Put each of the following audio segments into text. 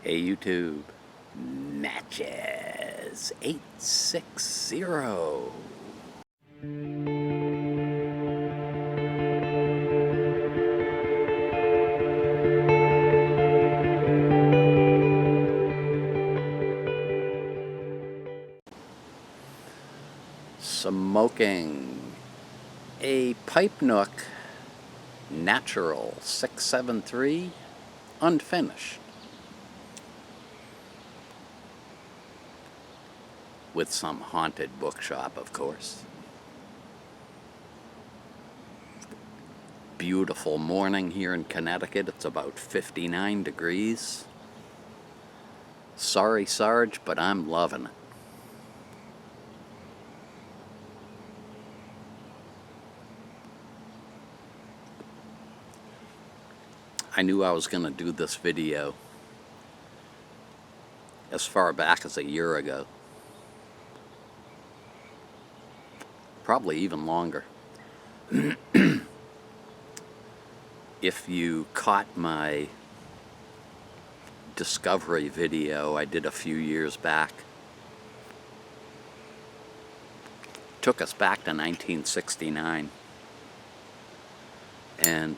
Hey YouTube, Matches 860. Smoking a Pipe Nook Natural 673 unfinished with some haunted bookshop, of course. Beautiful morning here in Connecticut. It's about 59 degrees. Sorry, Sarge, but I'm loving it. I knew I was going to do this video as far back as a year ago. Probably even longer. If you caught my discovery video I did a few years back, took us back to 1969, and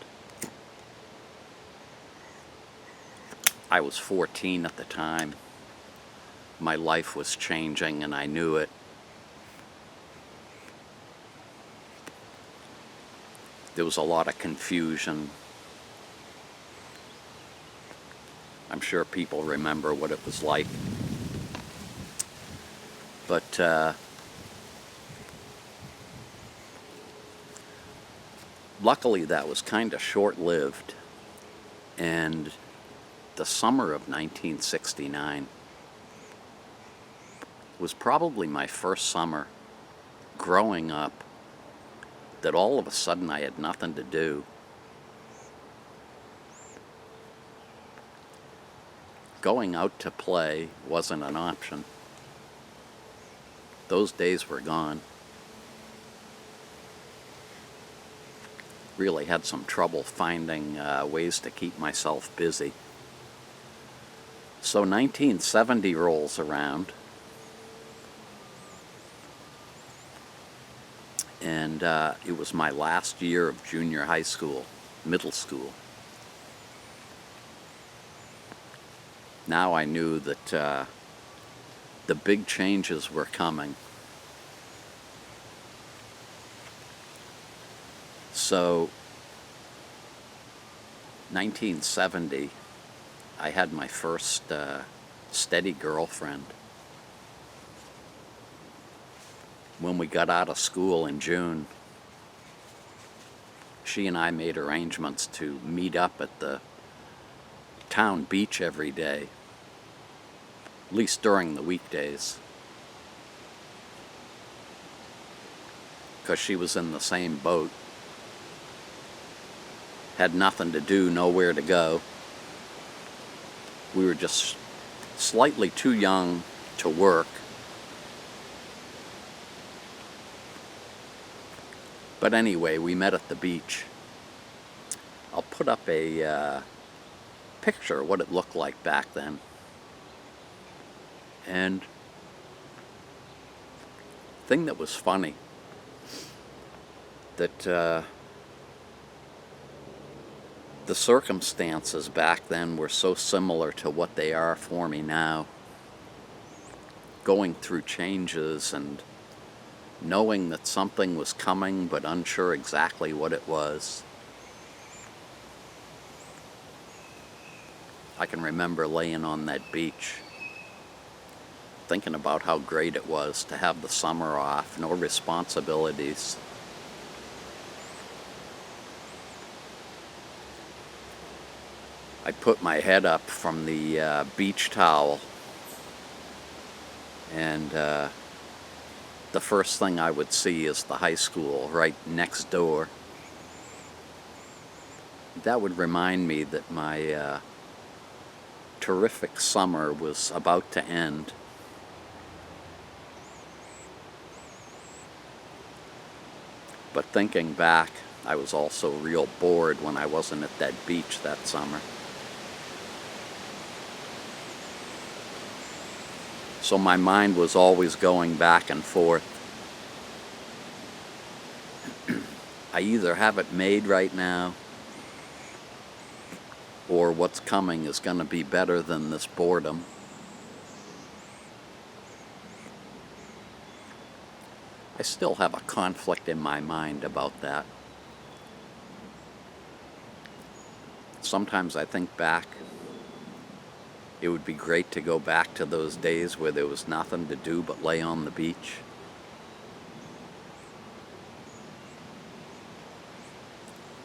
I was 14 at the time. My life was changing and I knew it. There was a lot of confusion. I'm sure people remember what it was like. But luckily that was kind of short-lived, and the summer of 1969 was probably my first summer growing up that all of a sudden I had nothing to do. Going out to play wasn't an option. Those days were gone. Really had some trouble finding ways to keep myself busy. So 1970 rolls around, and it was my last year of junior high school, middle school. Now I knew that the big changes were coming. So 1970, I had my first steady girlfriend. When we got out of school in June, she and I made arrangements to meet up at the town beach every day, at least during the weekdays, because she was in the same boat. Had nothing to do, nowhere to go. We were just slightly too young to work. But anyway, we met at the beach. I'll put up a picture of what it looked like back then. And the thing that was funny, that the circumstances back then were so similar to what they are for me now. Going through changes and knowing that something was coming but unsure exactly what it was. I can remember laying on that beach thinking about how great it was to have the summer off, no responsibilities. I put my head up from the beach towel, and the first thing I would see is the high school right next door. That would remind me that my terrific summer was about to end. But thinking back, I was also real bored when I wasn't at that beach that summer. So my mind was always going back and forth. I either have it made right now, or what's coming is going to be better than this boredom. I still have a conflict in my mind about that. Sometimes I think back, it would be great to go back to those days where there was nothing to do but lay on the beach.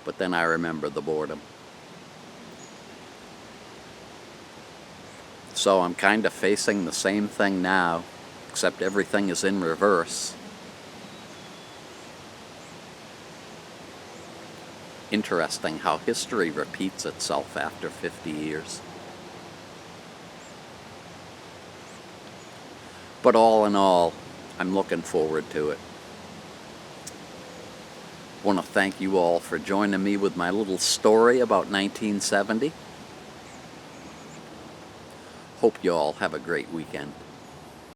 But then I remember the boredom. So I'm kind of facing the same thing now, except everything is in reverse. Interesting how history repeats itself after 50 years. But all in all, I'm looking forward to it. I want to thank you all for joining me with my little story about 1970. Hope you all have a great weekend.